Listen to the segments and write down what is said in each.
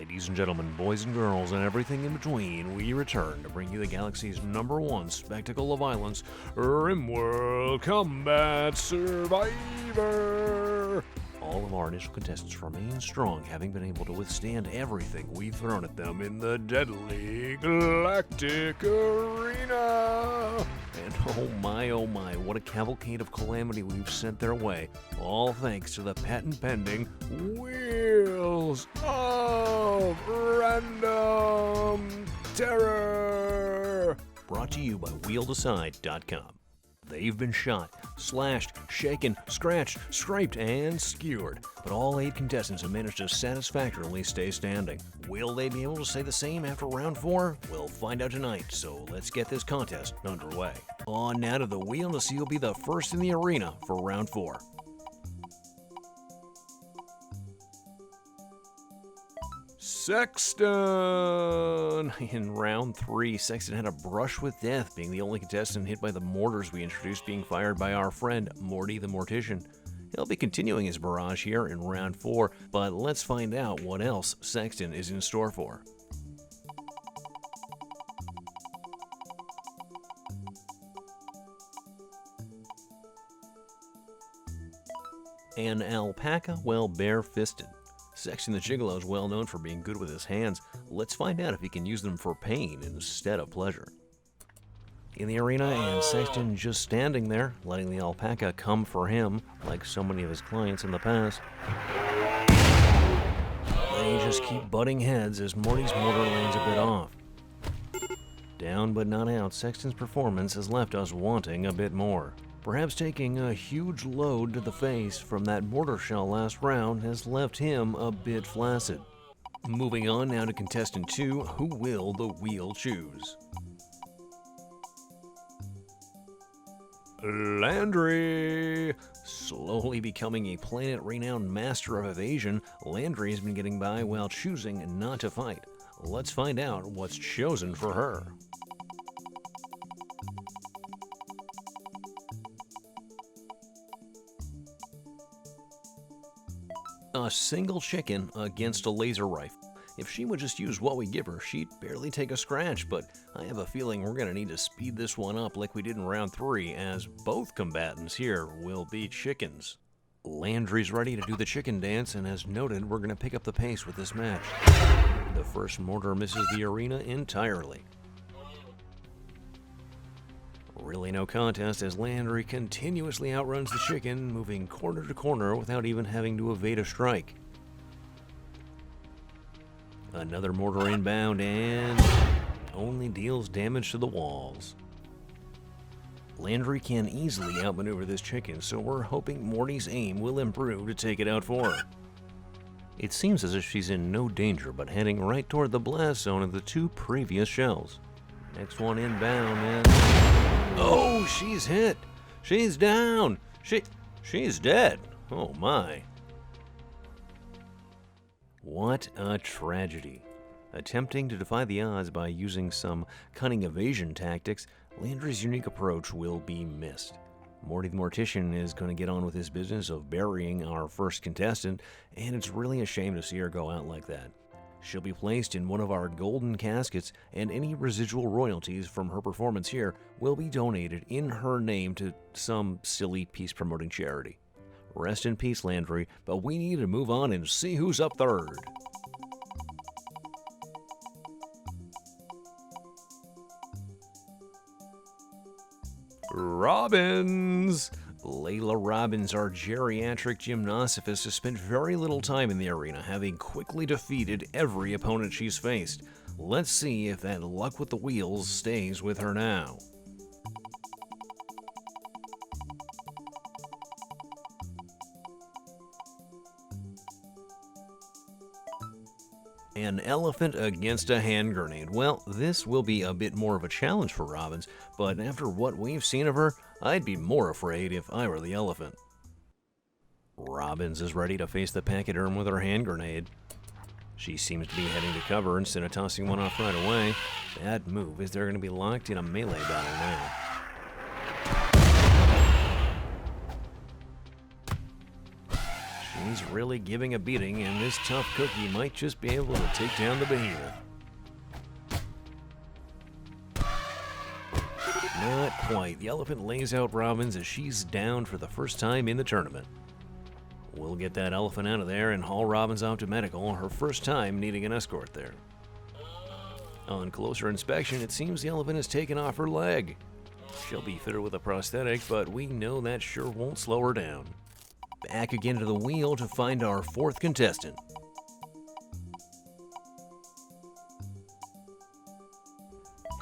Ladies and gentlemen, boys and girls, and everything in between, we return to bring you the galaxy's #1 spectacle of violence, RimWorld Combat Survivor! All of our initial contestants remain strong, having been able to withstand everything we've thrown at them in the Deadly Galactic arena! And oh my, what a cavalcade of calamity we've sent their way, all thanks to the patent-pending Wheels of Random Terror! Brought to you by WheelDecide.com. They've been shot, slashed, shaken, scratched, scraped, and skewered, but all 8 contestants have managed to satisfactorily stay standing. Will they be able to say the same after round 4? We'll find out tonight, so let's get this contest underway. On now to the wheel to see who'll be the first in the arena for round 4. Sexton! In round 3, Sexton had a brush with death, being the only contestant hit by the mortars we introduced being fired by our friend Morty the Mortician. He'll be continuing his barrage here in round 4, but let's find out what else Sexton is in store for. An alpaca, well, bare-fisted. Sexton the Gigolo is well known for being good with his hands. Let's find out if he can use them for pain instead of pleasure. In the arena, and Sexton just standing there, letting the alpaca come for him, like so many of his clients in the past. They just keep butting heads as Morty's mortar lands a bit off. Down but not out, Sexton's performance has left us wanting a bit more. Perhaps taking a huge load to the face from that mortar shell last round has left him a bit flaccid. Moving on now to contestant 2, who will the wheel choose? Landry! Slowly becoming a planet-renowned master of evasion, Landry has been getting by while choosing not to fight. Let's find out what's chosen for her. A single chicken against a laser rifle. If she would just use what we give her, she'd barely take a scratch, but I have a feeling we're going to need to speed this one up like we did in round 3, as both combatants here will be chickens. Landry's ready to do the chicken dance, and as noted, we're going to pick up the pace with this match. The first mortar misses the arena entirely. Really no contest as Landry continuously outruns the chicken, moving corner to corner without even having to evade a strike. Another mortar inbound and only deals damage to the walls. Landry can easily outmaneuver this chicken, so we're hoping Morty's aim will improve to take it out for her. It seems as if she's in no danger, but heading right toward the blast zone of the 2 previous shells. Next one inbound and... oh, she's hit! She's down! She's dead! Oh my. What a tragedy. Attempting to defy the odds by using some cunning evasion tactics, Landry's unique approach will be missed. Morty the Mortician is going to get on with his business of burying our first contestant, and it's really a shame to see her go out like that. She'll be placed in one of our golden caskets, and any residual royalties from her performance here will be donated in her name to some silly peace-promoting charity. Rest in peace, Landry, but we need to move on and see who's up third. Robbins! Layla Robbins, our geriatric gymnosophist, has spent very little time in the arena, having quickly defeated every opponent she's faced. Let's see if that luck with the wheels stays with her now. An elephant against a hand grenade. Well, this will be a bit more of a challenge for Robbins, but after what we've seen of her, I'd be more afraid if I were the elephant. Robbins is ready to face the pachyderm with her hand grenade. She seems to be heading to cover instead of tossing one off right away. Bad move, as they're going to be locked in a melee battle now. He's really giving a beating, and this tough cookie might just be able to take down the behemoth. Not quite. The elephant lays out Robbins as she's down for the first time in the tournament. We'll get that elephant out of there and haul Robbins off to medical, her first time needing an escort there. On closer inspection, it seems the elephant has taken off her leg. She'll be fitted with a prosthetic, but we know that sure won't slow her down. Back again to the wheel to find our fourth contestant.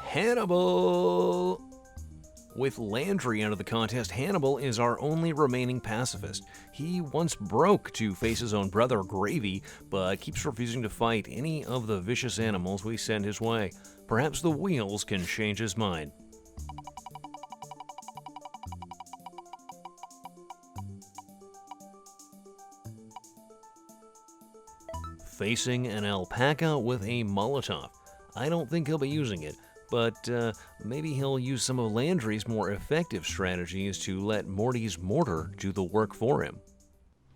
Hannibal! With Landry out of the contest, Hannibal is our only remaining pacifist. He once broke to face his own brother, Gravy, but keeps refusing to fight any of the vicious animals we send his way. Perhaps the wheels can change his mind. Facing an alpaca with a Molotov. I don't think he'll be using it, but maybe he'll use some of Landry's more effective strategies to let Morty's mortar do the work for him.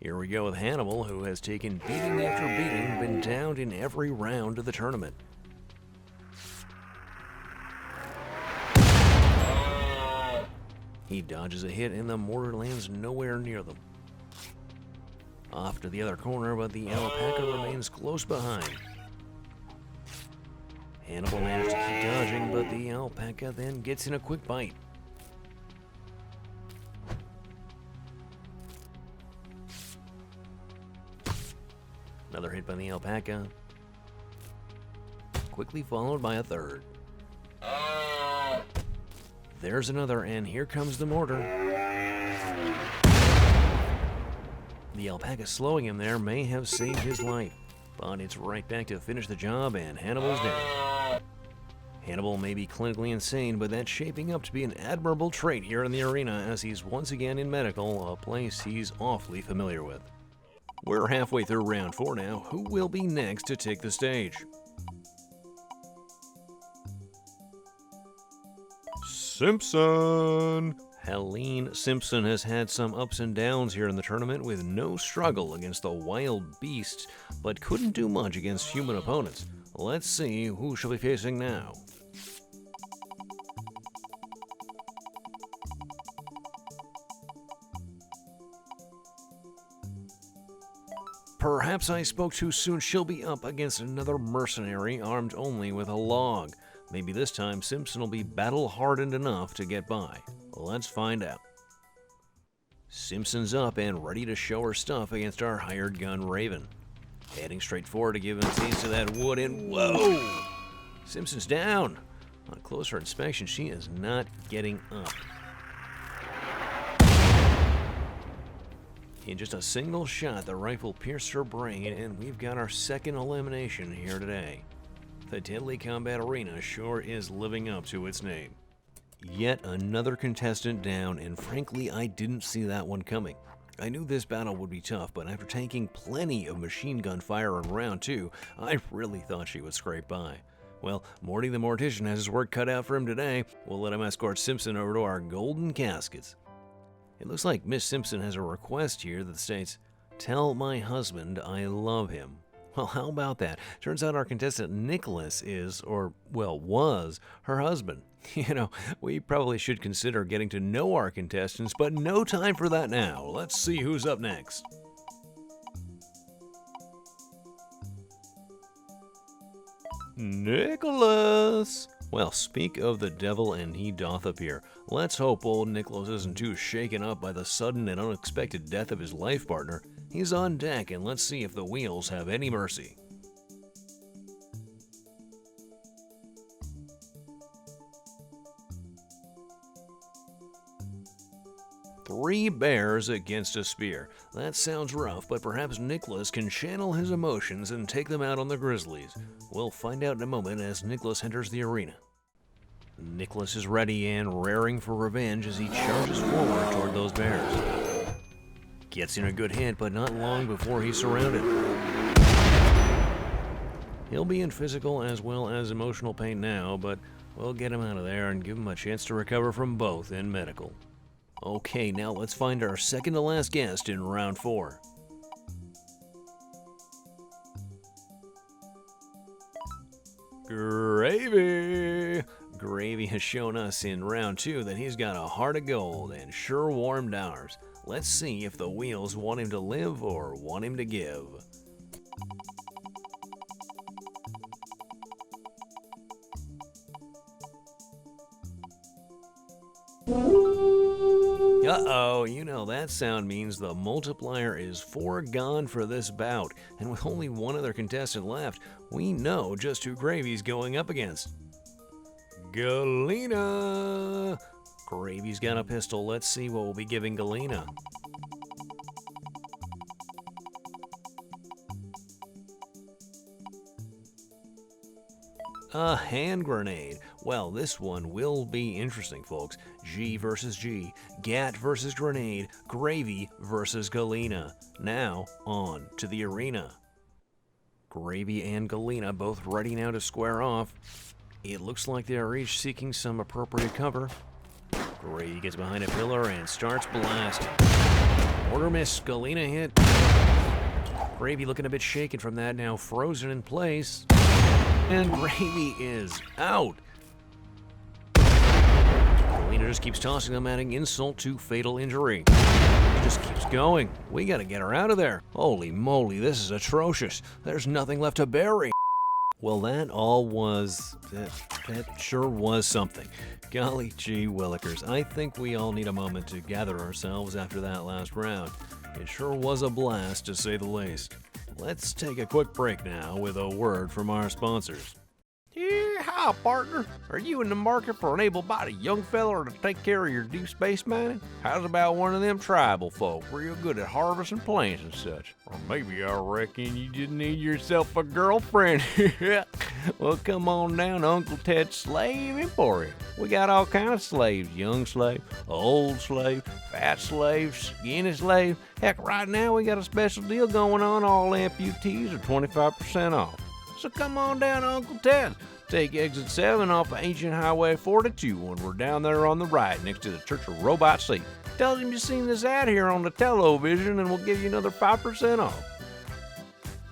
Here we go with Hannibal, who has taken beating after beating, been downed in every round of the tournament. He dodges a hit and the mortar lands nowhere near them. Off to the other corner, but the alpaca remains close behind. Hannibal managed to keep dodging, but the alpaca then gets in a quick bite. Another hit by the alpaca, quickly followed by a third. There's another, and here comes the mortar. The alpaca slowing him there may have saved his life, but it's right back to finish the job, and Hannibal's down. Hannibal may be clinically insane, but that's shaping up to be an admirable trait here in the arena as he's once again in medical, a place he's awfully familiar with. We're halfway through round 4 now. Who will be next to take the stage? Simpson! Helene Simpson has had some ups and downs here in the tournament with no struggle against the wild beasts, but couldn't do much against human opponents. Let's see who she'll be facing now. Perhaps I spoke too soon. She'll be up against another mercenary armed only with a log. Maybe this time Simpson will be battle-hardened enough to get by. Let's find out. Simpson's up and ready to show her stuff against our hired gun Raven. Heading straight forward to give him a taste of that wood, and whoa! Simpson's down. On closer inspection, she is not getting up. In just a single shot, the rifle pierced her brain, and we've got our second elimination here today. The Deadly Combat Arena sure is living up to its name. Yet another contestant down, and frankly, I didn't see that one coming. I knew this battle would be tough, but after taking plenty of machine gun fire in round 2, I really thought she would scrape by. Well, Morty the Mortician has his work cut out for him today. We'll let him escort Simpson over to our golden caskets. It looks like Miss Simpson has a request here that states, "Tell my husband I love him." Well, how about that? Turns out our contestant Nicholas is, or, well, was, her husband. You know, we probably should consider getting to know our contestants, but no time for that now. Let's see who's up next. Nicholas! Well, speak of the devil and he doth appear. Let's hope old Nicholas isn't too shaken up by the sudden and unexpected death of his life partner. He's on deck, and let's see if the wheels have any mercy. Three bears against a spear. That sounds rough, but perhaps Nicholas can channel his emotions and take them out on the grizzlies. We'll find out in a moment as Nicholas enters the arena. Nicholas is ready and raring for revenge as he charges forward toward those bears. Gets in a good hit, but not long before he's surrounded. He'll be in physical as well as emotional pain now, but we'll get him out of there and give him a chance to recover from both in medical. Okay, now let's find our second to last guest in round 4. Gravy! Gravy has shown us in round 2 that he's got a heart of gold and sure warmed ours. Let's see if the wheels want him to live or want him to give. Uh-oh, you know that sound means the multiplier is foregone for this bout, and with only one other contestant left, we know just who Gravy's going up against. Galena! Gravy's got a pistol. Let's see what we'll be giving Galena. A hand grenade. Well, this one will be interesting, folks. G versus G, Gat versus Grenade, Gravy versus Galena. Now, on to the arena. Gravy and Galena both ready now to square off. It looks like they are each seeking some appropriate cover. Gravy gets behind a pillar and starts blasting. Mortar miss, Galena hit. Gravy looking a bit shaken from that, now frozen in place. And Gravy is out. Galena just keeps tossing them, adding insult to fatal injury. It just keeps going. We gotta get her out of there. Holy moly, this is atrocious. There's nothing left to bury. Well, that sure was something. Golly gee willikers, I think we all need a moment to gather ourselves after that last round. It sure was a blast, to say the least. Let's take a quick break now with a word from our sponsors. Hi, partner. Are you in the market for an able-bodied young fella to take care of your deep space mining? How's about one of them tribal folk, real good at harvesting plants and such? Or maybe I reckon you just need yourself a girlfriend. Well, come on down to Uncle Ted's Slave Emporium. We got all kinds of slaves, young slave, old slave, fat slave, skinny slave. Heck, right now we got a special deal going on. All amputees are 25% off. So come on down to Uncle Ted's. Take exit 7 off of Ancient Highway 42 when we're down there on the right next to the Church of Robot Seat. Tell him you seen this ad here on the television and we'll give you another 5% off.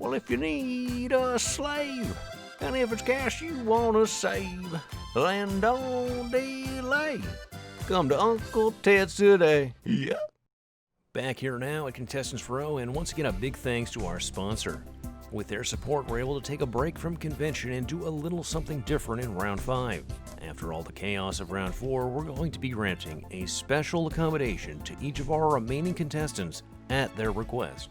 Well, if you need a slave, and if it's cash you want to save, then don't delay. Come to Uncle Ted's today. Yeah. Back here now at Contestants Row, and once again a big thanks to our sponsor. With their support, we're able to take a break from convention and do a little something different in round 5. After all the chaos of round 4, we're going to be granting a special accommodation to each of our remaining contestants at their request.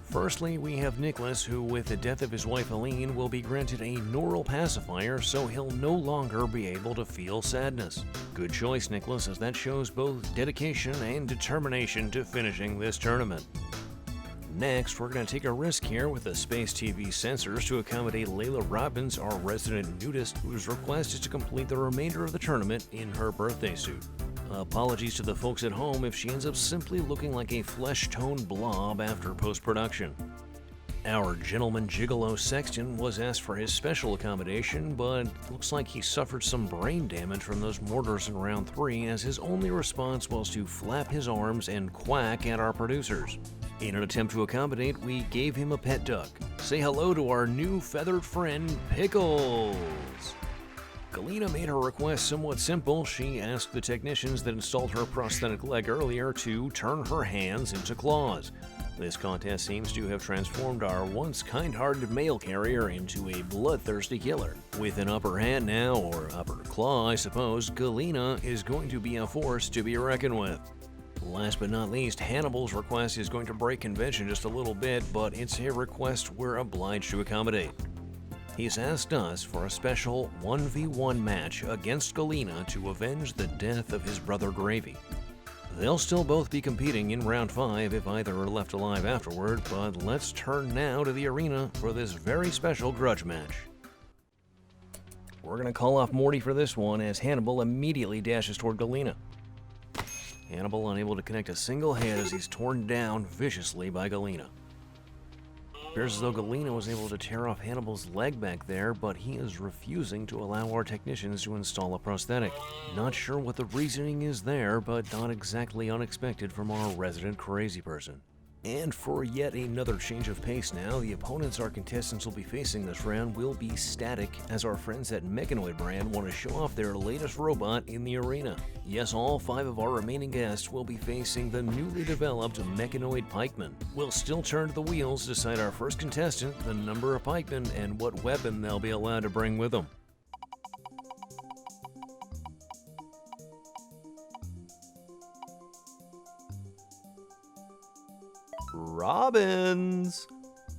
Firstly, we have Nicholas, who with the death of his wife Helene will be granted a neural pacifier so he'll no longer be able to feel sadness. Good choice, Nicholas, as that shows both dedication and determination to finishing this tournament. Next, we're going to take a risk here with the Space TV sensors to accommodate Layla Robbins, our resident nudist, whose request is to complete the remainder of the tournament in her birthday suit. Apologies to the folks at home if she ends up simply looking like a flesh-toned blob after post-production. Our gentleman gigolo Sexton was asked for his special accommodation, but looks like he suffered some brain damage from those mortars in round 3, as his only response was to flap his arms and quack at our producers. In an attempt to accommodate, we gave him a pet duck. Say hello to our new feathered friend, Pickles! Galena made her request somewhat simple. She asked the technicians that installed her prosthetic leg earlier to turn her hands into claws. This contest seems to have transformed our once kind-hearted mail carrier into a bloodthirsty killer. With an upper hand now, or upper claw I suppose, Galena is going to be a force to be reckoned with. Last but not least, Hannibal's request is going to break convention just a little bit, but it's a request we're obliged to accommodate. He's asked us for a special 1v1 match against Galena to avenge the death of his brother Gravy. They'll still both be competing in round 5 if either are left alive afterward, but let's turn now to the arena for this very special grudge match. We're going to call off Morty for this one as Hannibal immediately dashes toward Galena. Hannibal unable to connect a single hit as he's torn down viciously by Galena. Appears as though Galena was able to tear off Hannibal's leg back there, but he is refusing to allow our technicians to install a prosthetic. Not sure what the reasoning is there, but not exactly unexpected from our resident crazy person. And for yet another change of pace now, the opponents our contestants will be facing this round will be static, as our friends at Mechanoid brand want to show off their latest robot in the arena. Yes, all 5 of our remaining guests will be facing the newly developed Mechanoid Pikeman. We'll still turn to the wheels to decide our first contestant, the number of pikemen, and what weapon they'll be allowed to bring with them. Robbins!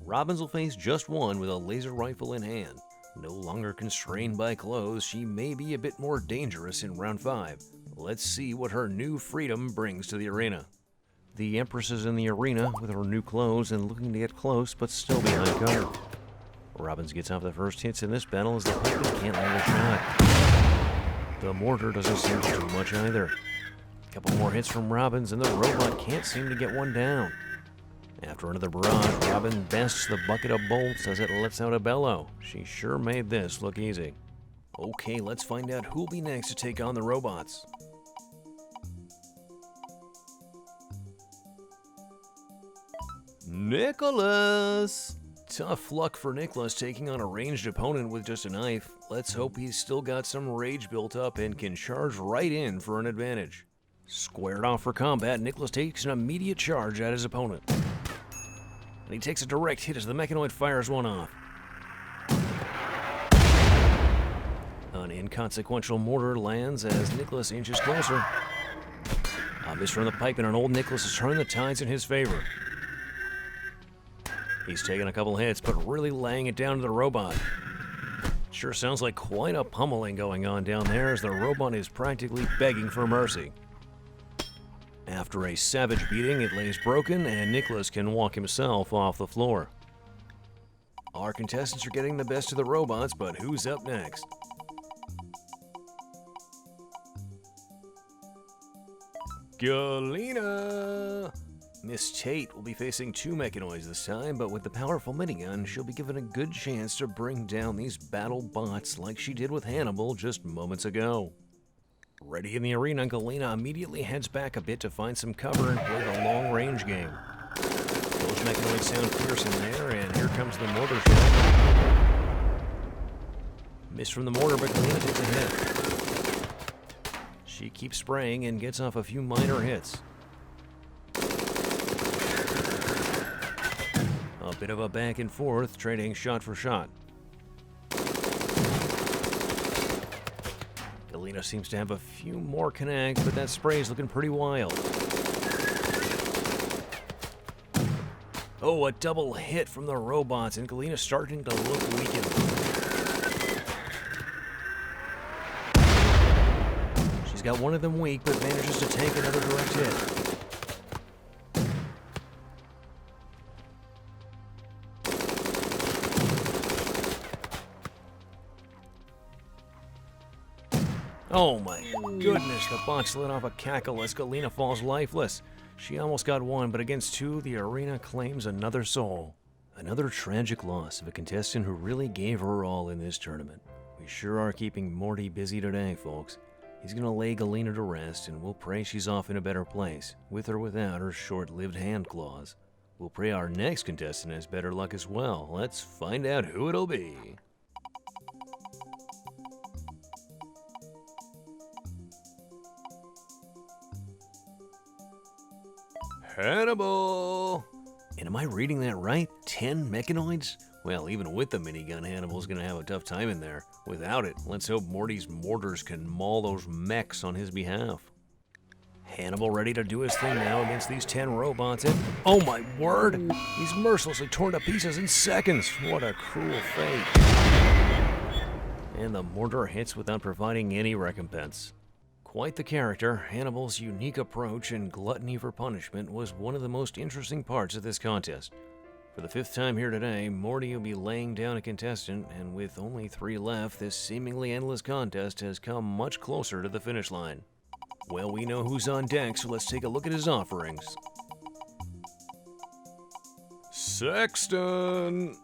Robbins will face just one with a laser rifle in hand. No longer constrained by clothes, she may be a bit more dangerous in round 5. Let's see what her new freedom brings to the arena. The Empress is in the arena with her new clothes and looking to get close, but still behind cover. Robbins gets off the first hits in this battle as the pikeman can't land a shot. The mortar doesn't seem to do much either. A couple more hits from Robbins and the robot can't seem to get one down. After another barrage, Robin bests the bucket of bolts as it lets out a bellow. She sure made this look easy. Okay, let's find out who'll be next to take on the robots. Nicholas! Tough luck for Nicholas taking on a ranged opponent with just a knife. Let's hope he's still got some rage built up and can charge right in for an advantage. Squared off for combat, Nicholas takes an immediate charge at his opponent. And he takes a direct hit as the Mechanoid fires one off. An inconsequential mortar lands as Nicholas inches closer. A miss from the pikeman, and old Nicholas has turned the tides in his favor. He's taking a couple hits, but really laying it down to the robot. Sure sounds like quite a pummeling going on down there as the robot is practically begging for mercy. After a savage beating, it lays broken, and Nicholas can walk himself off the floor. Our contestants are getting the best of the robots, but who's up next? Galena! Miss Tate will be facing 2 Mechanoids this time, but with the powerful minigun, she'll be given a good chance to bring down these battle bots like she did with Hannibal just moments ago. Ready in the arena, Galena immediately heads back a bit to find some cover and play the long-range game. Those Mechanoids sound fierce in there, and here comes the mortar shot. Miss from the mortar, but Galena takes a hit. She keeps spraying and gets off a few minor hits. A bit of a back and forth, trading shot for shot. Galena seems to have a few more connect, but that spray is looking pretty wild. Oh, a double hit from the robots, and Galena's starting to look weakened. She's got one of them weak, but manages to take another direct hit. Oh my goodness, the bots let off a cackle as Galena falls lifeless. She almost got one, but against 2, the arena claims another soul. Another tragic loss of a contestant who really gave her all in this tournament. We sure are keeping Morty busy today, folks. He's gonna lay Galena to rest, and we'll pray she's off in a better place, with or without her short-lived hand claws. We'll pray our next contestant has better luck as well. Let's find out who it'll be. Hannibal! And am I reading that right? 10 Mechanoids? Well, even with the minigun, Hannibal's gonna have a tough time in there. Without it, let's hope Morty's mortars can maul those mechs on his behalf. Hannibal ready to do his thing now against these 10 robots, and oh my word! He's mercilessly torn to pieces in seconds! What a cruel fate. And the mortar hits without providing any recompense. Quite the character, Hannibal's unique approach and gluttony for punishment was one of the most interesting parts of this contest. For the 5th time here today, Morty will be laying down a contestant, and with only 3 left, this seemingly endless contest has come much closer to the finish line. Well, we know who's on deck, so let's take a look at his offerings. Sexton!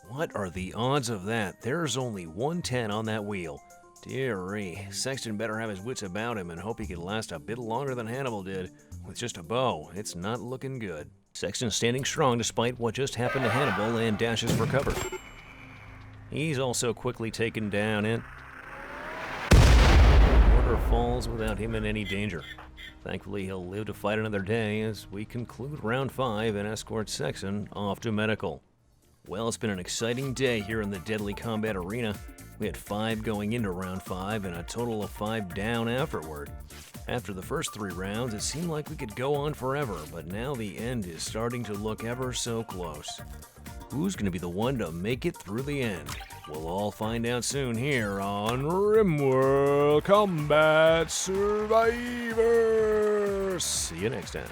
What are the odds of that? There's only 110 on that wheel. Dearie, Sexton better have his wits about him and hope he can last a bit longer than Hannibal did. with just a bow, it's not looking good. Sexton standing strong despite what just happened to Hannibal and dashes for cover. He's also quickly taken down and mortar falls without him in any danger. Thankfully, he'll live to fight another day as we conclude round 5 and escort Sexton off to medical. Well, it's been an exciting day here in the Deadly Combat Arena. We had 5 going into round 5 and a total of 5 down afterward. After the first 3 rounds, it seemed like we could go on forever, but now the end is starting to look ever so close. Who's going to be the one to make it through the end? We'll all find out soon here on RimWorld Combat Survivor. See you next time.